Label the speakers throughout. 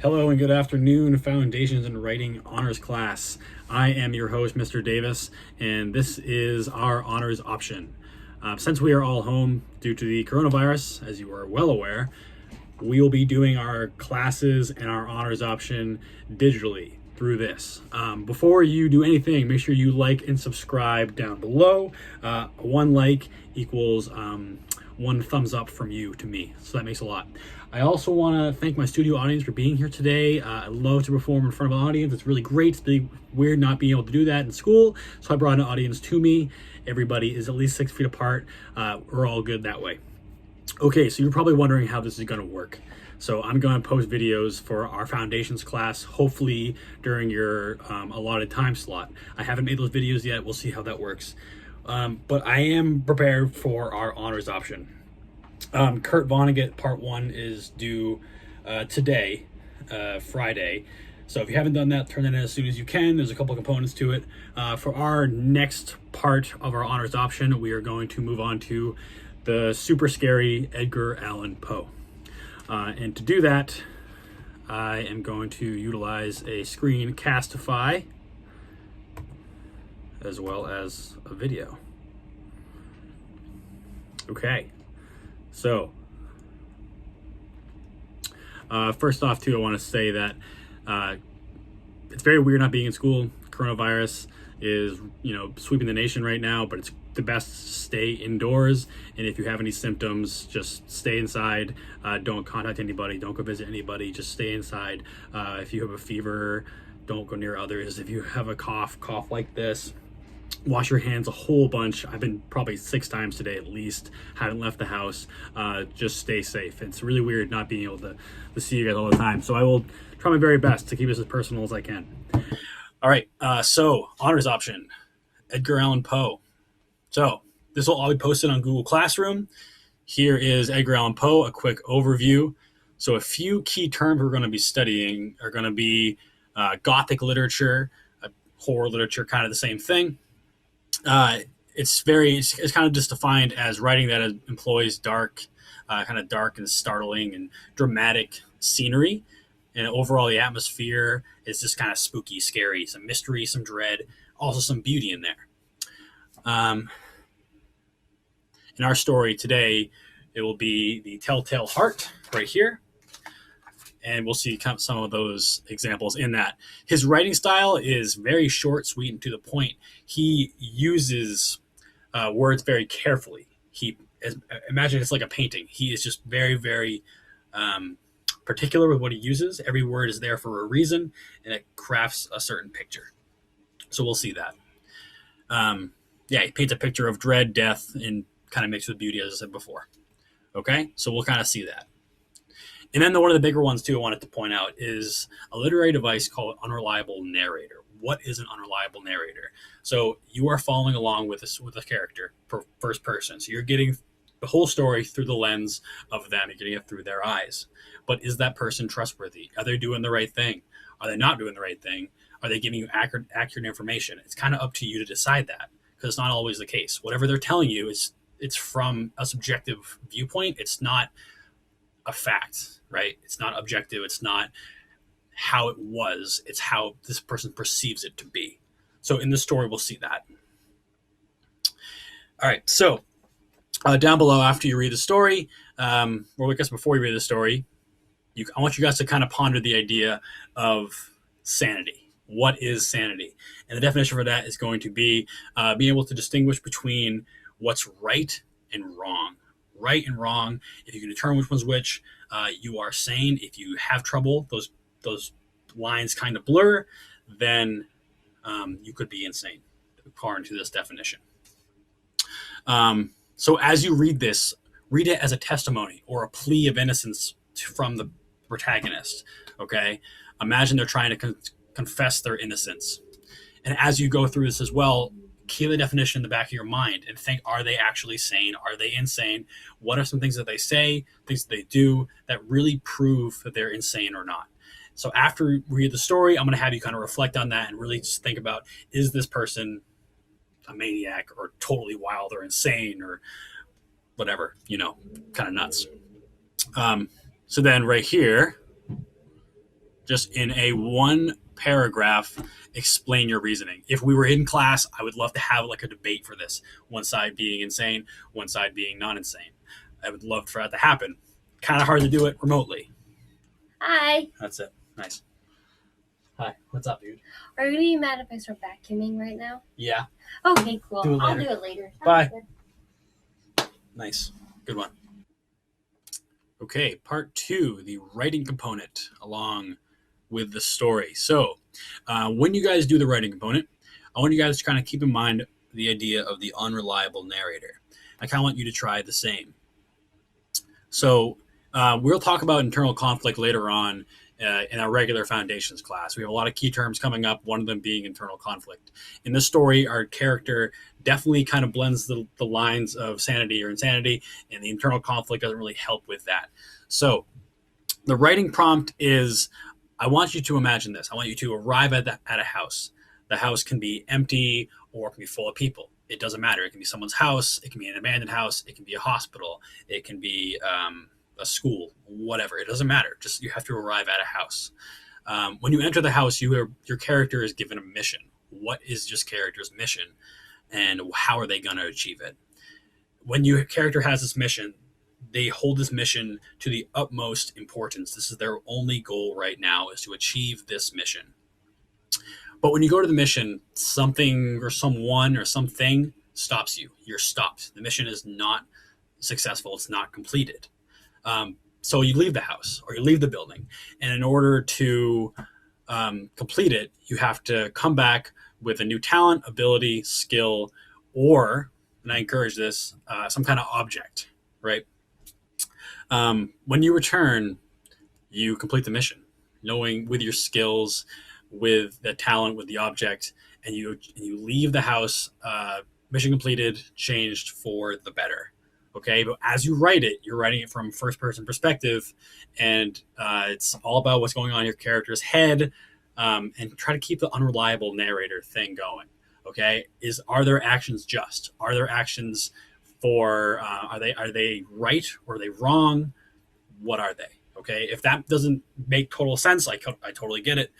Speaker 1: Hello and good afternoon, Foundations in Writing Honors class. I am your host, Mr. Davis, and this is our honors option. Since we are all home due to the coronavirus, as you are well aware, we will be doing our classes and our honors option digitally through this. Before you do anything, make sure you like and subscribe down below. One like equals one thumbs up from you to me, so that makes a lot. I also want to thank my studio audience for being here today. I love to perform in front of an audience. It's really great. It's really weird not being able to do that in school, so I brought an audience to me. Everybody is at least 6 feet apart. We're all good that way. Okay, so you're probably wondering how this is going to work. So I'm going to post videos for our foundations class, hopefully during your allotted time slot. I haven't made those videos yet. We'll see how that works. But I am prepared for our honors option. Kurt Vonnegut part 1 is due today, Friday. So if you haven't done that, turn that in as soon as you can. There's a couple components to it. For our next part of our honors option, we are going to move on to the super scary Edgar Allan Poe. And to do that, I am going to utilize a screencastify as well as a video. Okay, so first off too, I want to say that it's very weird not being in school. Coronavirus is, sweeping the nation right now, but it's the best to stay indoors. And if you have any symptoms, just stay inside. Don't contact anybody. Don't go visit anybody. Just stay inside. If you have a fever, don't go near others. If you have a cough like this, wash your hands a whole bunch. I've been probably 6 times today at least. Haven't left the house. Just stay safe. It's really weird not being able to see you guys all the time. So I will try my very best to keep this as personal as I can. All right. So honors option, Edgar Allan Poe. So this will all be posted on Google Classroom. Here is Edgar Allan Poe, a quick overview. So a few key terms we're going to be studying are going to be Gothic literature, horror literature, kind of the same thing. It's kind of just defined as writing that employs dark and startling and dramatic scenery. And overall, the atmosphere is just kind of spooky, scary, some mystery, some dread, also some beauty in there. In our story today, it will be the Telltale Heart right here. And we'll see some of those examples in that. His writing style is very short, sweet, and to the point. He uses words very carefully. Imagine it's like a painting. He is just very, very particular with what he uses. Every word is there for a reason, and it crafts a certain picture. So we'll see that. He paints a picture of dread, death, and kind of mixed with beauty, as I said before. Okay, so we'll kind of see that. And then one of the bigger ones, too, I wanted to point out is a literary device called unreliable narrator. What is an unreliable narrator? So you are following along with a character for first person. So you're getting the whole story through the lens of them. You're getting it through their eyes. But is that person trustworthy? Are they doing the right thing? Are they not doing the right thing? Are they giving you accurate information? It's kind of up to you to decide that, because it's not always the case. Whatever they're telling you, it's from a subjective viewpoint. It's not a fact, right? It's not objective. It's not how it was. It's how this person perceives it to be. So in this story, we'll see that. All right. So down below, after you read the story, or I guess before you read the story, I want you guys to kind of ponder the idea of sanity. What is sanity? And the definition for that is going to be being able to distinguish between what's right and wrong. Right and wrong. If you can determine which one's which, you are sane. If you have trouble, those lines kind of blur, then you could be insane, according to this definition. So as you read this, read it as a testimony or a plea of innocence from the protagonist. Okay, imagine they're trying to confess their innocence, and as you go through this as well, keep the definition in the back of your mind and think: are they actually sane? Are they insane? What are some things that they say, things that they do that really prove that they're insane or not? So after you read the story, I'm going to have you kind of reflect on that and really just think about: is this person a maniac or totally wild or insane or whatever, kind of nuts. So then right here, just in a one paragraph, explain your reasoning. If we were in class, I would love to have like a debate for this. One side being insane, one side being not insane. I would love for that to happen. Kind of hard to do it remotely.
Speaker 2: Hi.
Speaker 1: That's it. Nice. Hi. What's up, dude?
Speaker 2: Are you gonna be mad if I start vacuuming right now?
Speaker 1: Yeah.
Speaker 2: Okay, cool.
Speaker 1: Do it
Speaker 2: I'll
Speaker 1: later.
Speaker 2: do it later.
Speaker 1: Bye. Nice. Good one. Okay, part 2, the writing component along with the story. So, when you guys do the writing component, I want you guys to kind of keep in mind the idea of the unreliable narrator. I kind of want you to try the same. So, we'll talk about internal conflict later on in our regular foundations class. We have a lot of key terms coming up, one of them being internal conflict. In this story, our character definitely kind of blends the lines of sanity or insanity, and the internal conflict doesn't really help with that. So the writing prompt is, I want you to imagine this. I want you to arrive at a house. The house can be empty or it can be full of people. It doesn't matter. It can be someone's house. It can be an abandoned house. It can be a hospital. It can be a school, whatever. It doesn't matter. Just you have to arrive at a house. When you enter the house, your character is given a mission. What is this character's mission, and how are they going to achieve it? When your character has this mission, they hold this mission to the utmost importance. This is their only goal right now, is to achieve this mission. But when you go to the mission, something or someone or something stops you. You're stopped. The mission is not successful. It's not completed. So you leave the house or you leave the building. And in order to complete it, you have to come back with a new talent, ability, skill, or, and I encourage this, some kind of object, right? When you return, you complete the mission, knowing with your skills, with the talent, with the object, and you leave the house, mission completed, changed for the better. Okay, but as you write it, you're writing it from first person perspective, and it's all about what's going on in your character's head, and try to keep the unreliable narrator thing going. Okay, are their actions just? Are their actions are they right or are they wrong? What are they? Okay, if that doesn't make total sense, I totally get it.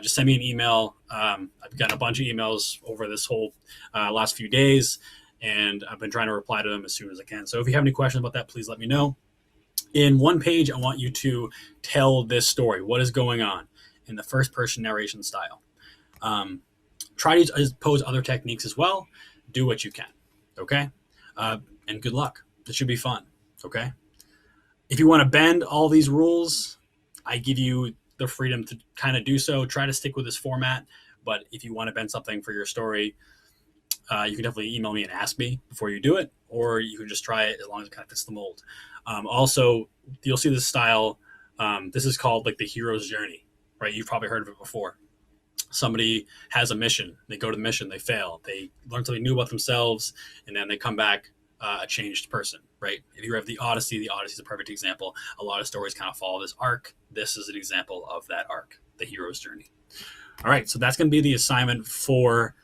Speaker 1: Just send me an email. I've gotten a bunch of emails over this whole last few days, and I've been trying to reply to them as soon as I can. So if you have any questions about that, please let me know. In one page, I want you to tell this story. What is going on in the first person narration style? Try to pose other techniques as well. Do what you can. Okay, and good luck. It should be fun. Okay. If you want to bend all these rules, I give you the freedom to kind of do so. Try to stick with this format. But if you want to bend something for your story, you can definitely email me and ask me before you do it, or you can just try it as long as it kind of fits the mold. Also, you'll see this style. This is called like the hero's journey, right? You've probably heard of it before. Somebody has a mission. They go to the mission. They fail. They learn something new about themselves, and then they come back a changed person, right? If you have the Odyssey is a perfect example. A lot of stories kind of follow this arc. This is an example of that arc, the hero's journey. All right, so that's going to be the assignment for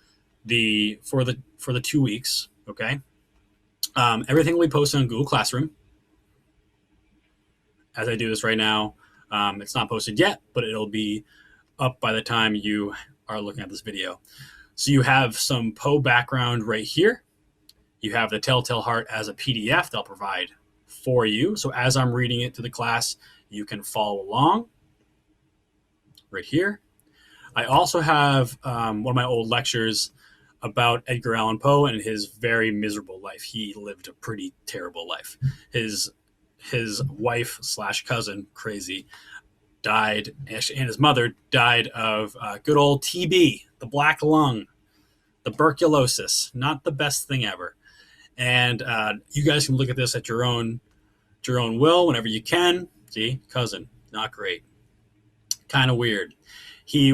Speaker 1: the 2 weeks. Okay, everything will be posted on Google Classroom. As I do this right now, it's not posted yet, but it'll be up by the time you are looking at this video. So you have some Poe background right here. You have the Telltale Heart as a PDF they'll provide for you. So as I'm reading it to the class, you can follow along right here. I also have one of my old lectures about Edgar Allan Poe and his very miserable life. He lived a pretty terrible life. His wife / cousin, crazy, died, and his mother died of good old TB, the black lung, tuberculosis. Not the best thing ever. And you guys can look at this at your own will whenever you can. See, cousin, not great. Kind of weird. He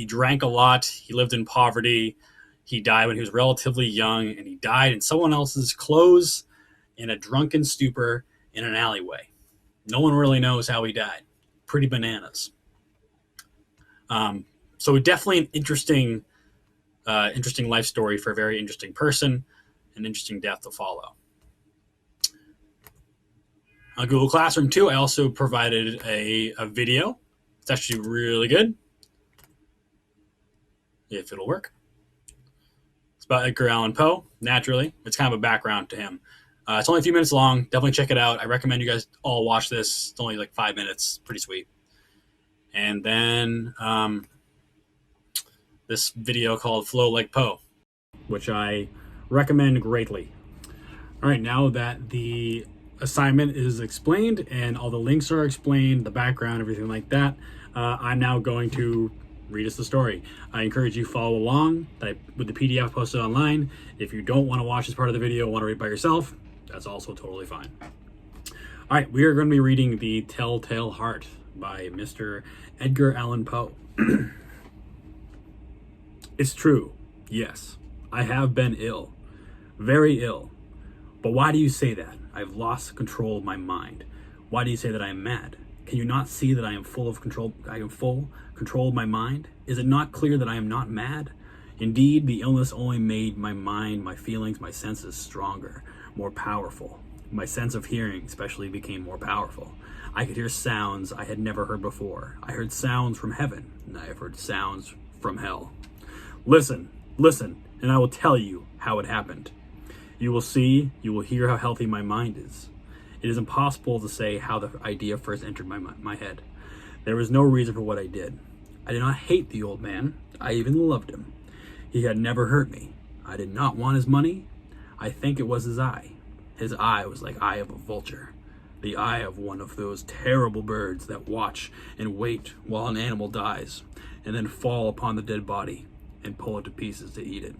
Speaker 1: drank a lot. He lived in poverty. He died when he was relatively young, and he died in someone else's clothes in a drunken stupor in an alleyway. No one really knows how he died. Pretty bananas. So definitely an interesting life story for a very interesting person. An interesting death to follow. On Google Classroom too, I also provided a video It's actually really good, if it'll work. It's about Edgar Allan Poe, naturally. It's kind of a background to him. It's only a few minutes long. Definitely check it out. I recommend you guys all watch this. It's only like 5 minutes. Pretty sweet. And then this video called Flow Like Poe, which I recommend greatly. All right, now that the assignment is explained and all the links are explained, the background, everything like that, I'm now going to read us the story. I encourage you to follow along with the PDF posted online. If you don't want to watch this part of the video, want to read by yourself, that's also totally fine. All right, we are going to be reading The Telltale Heart by Mr. Edgar Allan Poe. It's true, yes, I have been ill, very ill. But why do you say that? I've lost control of my mind. Why do you say that I am mad? Can you not see that I am full control of my mind? Is it not clear that I am not mad? Indeed, the illness only made my mind, my feelings, my senses stronger, more powerful. My sense of hearing especially became more powerful. I could hear sounds I had never heard before. I heard sounds from heaven, and I have heard sounds from hell. Listen, and I will tell you how it happened. You will hear how healthy my mind is. It is impossible to say how the idea first entered my head. There was no reason for what I did. I did not hate the old man. I even loved him. He had never hurt me. I did not want his money. I think it was his eye. His eye was like the eye of a vulture. The eye of one of those terrible birds that watch and wait while an animal dies, and then fall upon the dead body and pull it to pieces to eat it.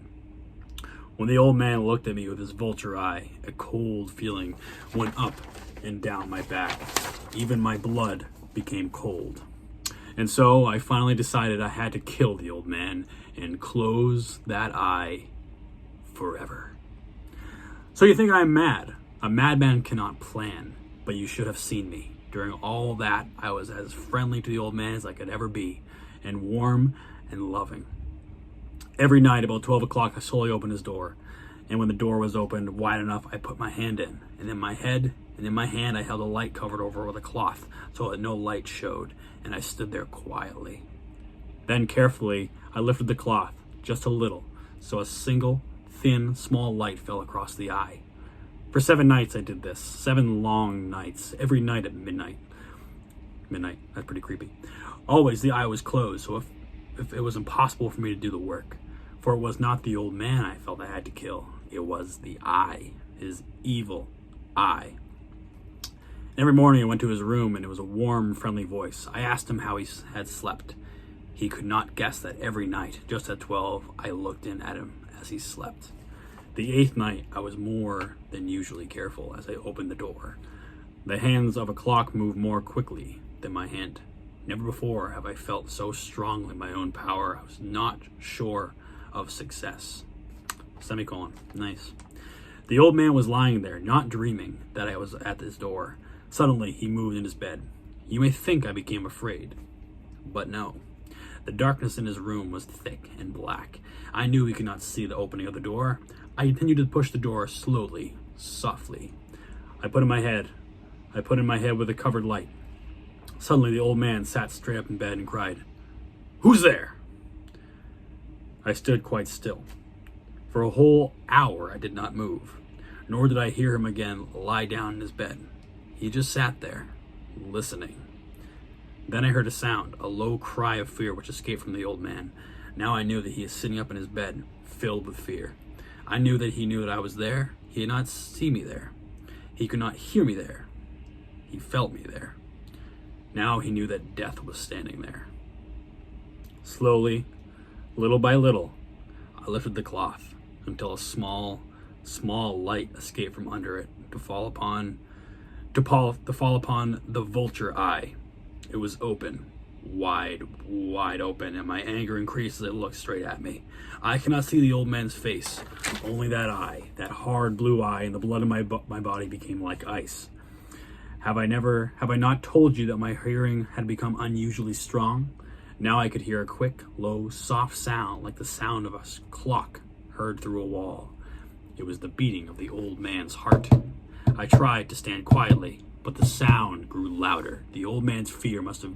Speaker 1: When the old man looked at me with his vulture eye, a cold feeling went up and down my back. Even my blood became cold. And so I finally decided I had to kill the old man and close that eye forever. So you think I'm mad? A madman cannot plan, but you should have seen me. During all that, I was as friendly to the old man as I could ever be, and warm and loving. Every night about 12 o'clock, I slowly opened his door. And when the door was opened wide enough, I put my hand in. And in my hand, I held a light covered over with a cloth so that no light showed. And I stood there quietly. Then carefully, I lifted the cloth just a little, so a single, thin, small light fell across the eye. For 7 nights I did this. 7 long nights. Every night at midnight. Midnight, that's pretty creepy. Always the eye was closed, so if it was impossible for me to do the work. For it was not the old man I felt I had to kill. It was the eye, his evil eye. Every morning I went to his room, and it was a warm, friendly voice. I asked him how he had slept. He could not guess that every night, just at 12, I looked in at him as he slept. The 8th night, I was more than usually careful as I opened the door. The hands of a clock moved more quickly than my hand. Never before have I felt so strongly my own power. I was not sure of success. Semicolon. Nice. The old man was lying there, not dreaming that I was at his door. Suddenly, he moved in his bed. You may think I became afraid, but no. The darkness in his room was thick and black. I knew he could not see the opening of the door. I continued to push the door slowly, softly. I put in my head with a covered light. Suddenly, the old man sat straight up in bed and cried, "Who's there?" I stood quite still. For a whole hour, I did not move, nor did I hear him again lie down in his bed. He just sat there, listening. Then I heard a sound, a low cry of fear which escaped from the old man. Now I knew that he is sitting up in his bed, filled with fear. I knew that he knew that I was there. He did not see me there. He could not hear me there. He felt me there. Now he knew that death was standing there. Slowly, little by little, I lifted the cloth until a small light escaped from under it to fall upon the vulture eye. It was open, wide open, and my anger increased as it looked straight at me. I cannot see the old man's face, only that eye, that hard blue eye, and the blood in my body became like ice. Have I not told you that my hearing had become unusually strong? Now I could hear a quick, low, soft sound like the sound of a clock heard through a wall. It was the beating of the old man's heart. I tried to stand quietly, but the sound grew louder. The old man's fear must have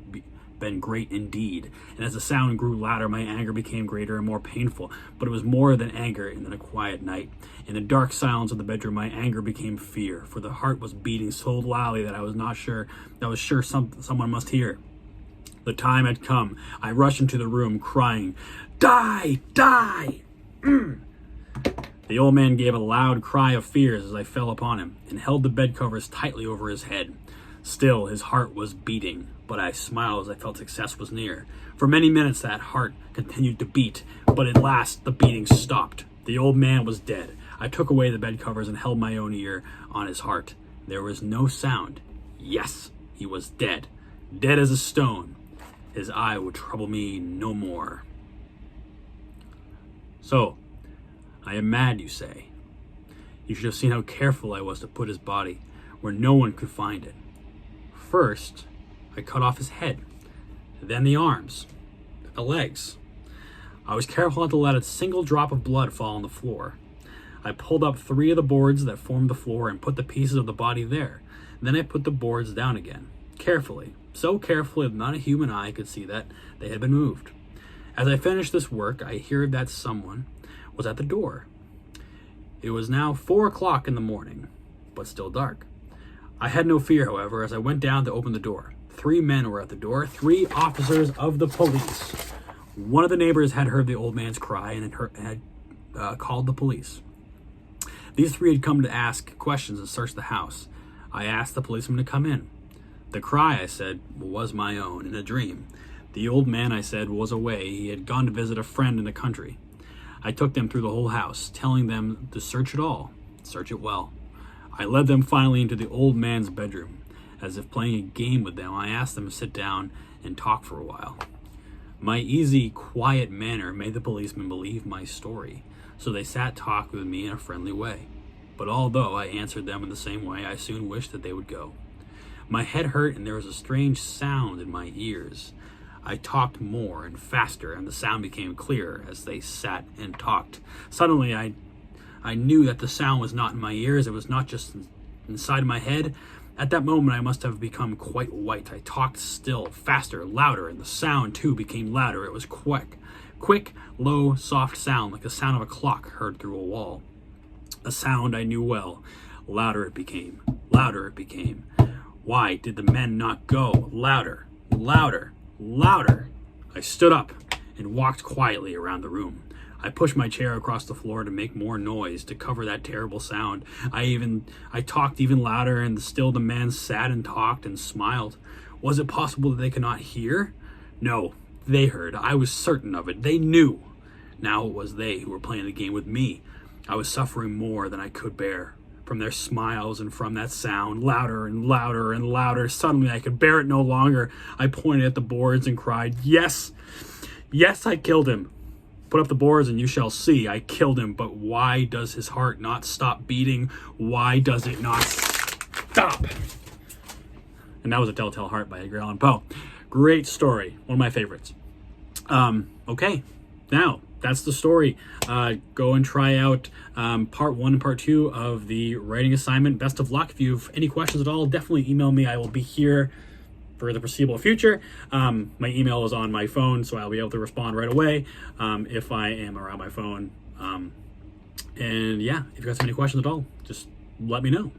Speaker 1: been great indeed, and as the sound grew louder, my anger became greater and more painful. But it was more than anger in a quiet night. In the dark silence of the bedroom, my anger became fear, for the heart was beating so loudly that I was sure someone must hear. The time had come. I rushed into the room, crying, "Die! Die!" The old man gave a loud cry of fear as I fell upon him, and held the bed covers tightly over his head. Still, his heart was beating, but I smiled as I felt success was near. For many minutes that heart continued to beat, but at last the beating stopped. The old man was dead. I took away the bed covers and held my own ear on his heart. There was no sound. Yes, he was dead. Dead as a stone. His eye would trouble me no more. So, I am mad, you say. You should have seen how careful I was to put his body where no one could find it. First, I cut off his head, then the arms, the legs. I was careful not to let a single drop of blood fall on the floor. I pulled up 3 of the boards that formed the floor and put the pieces of the body there. Then I put the boards down again, carefully, so carefully that not a human eye could see that they had been moved. As I finished this work, I heard that someone was at the door. It was now 4 o'clock in the morning, but still dark. I had no fear, however, as I went down to open the door. 3 men were at the door, 3 officers of the police. One of the neighbors had heard the old man's cry and had called the police. These 3 had come to ask questions and search the house. I asked the policeman to come in. The cry, I said, was my own, in a dream. The old man, I said, was away. He had gone to visit a friend in the country. I took them through the whole house, telling them to search it all, search it well. I led them finally into the old man's bedroom. As if playing a game with them, I asked them to sit down and talk for a while. My easy, quiet manner made the policemen believe my story, so they sat talking with me in a friendly way. But although I answered them in the same way, I soon wished that they would go. My head hurt and there was a strange sound in my ears. I talked more and faster, and the sound became clearer as they sat and talked. Suddenly, I knew that the sound was not in my ears. It was not just inside my head. At that moment, I must have become quite white. I talked still, faster, louder, and the sound, too, became louder. It was quick, low, soft sound, like the sound of a clock heard through a wall. A sound I knew well. Louder it became. Louder it became. Why did the men not go? Louder, louder, louder. I stood up and walked quietly around the room. I pushed my chair across the floor to make more noise, to cover that terrible sound. I talked even louder, and still the men sat and talked and smiled. Was it possible that they could not hear? No, they heard. I was certain of it. They knew. Now it was they who were playing the game with me. I was suffering more than I could bear. From their smiles and from that sound, louder and louder and louder. Suddenly I could bear it no longer. I pointed at the boards and cried, "Yes, yes, I killed him. Put up the boards and you shall see. I killed him, but why does his heart not stop beating? Why does it not stop?" And that was A Telltale Heart by Edgar Allan Poe. Great story. One of my favorites. Okay, now that's the story. Go and try out part 1 and part 2 of the writing assignment. Best of luck. If you have any questions at all, definitely email me. I will be here for the foreseeable future. My email is on my phone, so I'll be able to respond right away if I am around my phone. And yeah, if you guys have any questions at all, just let me know.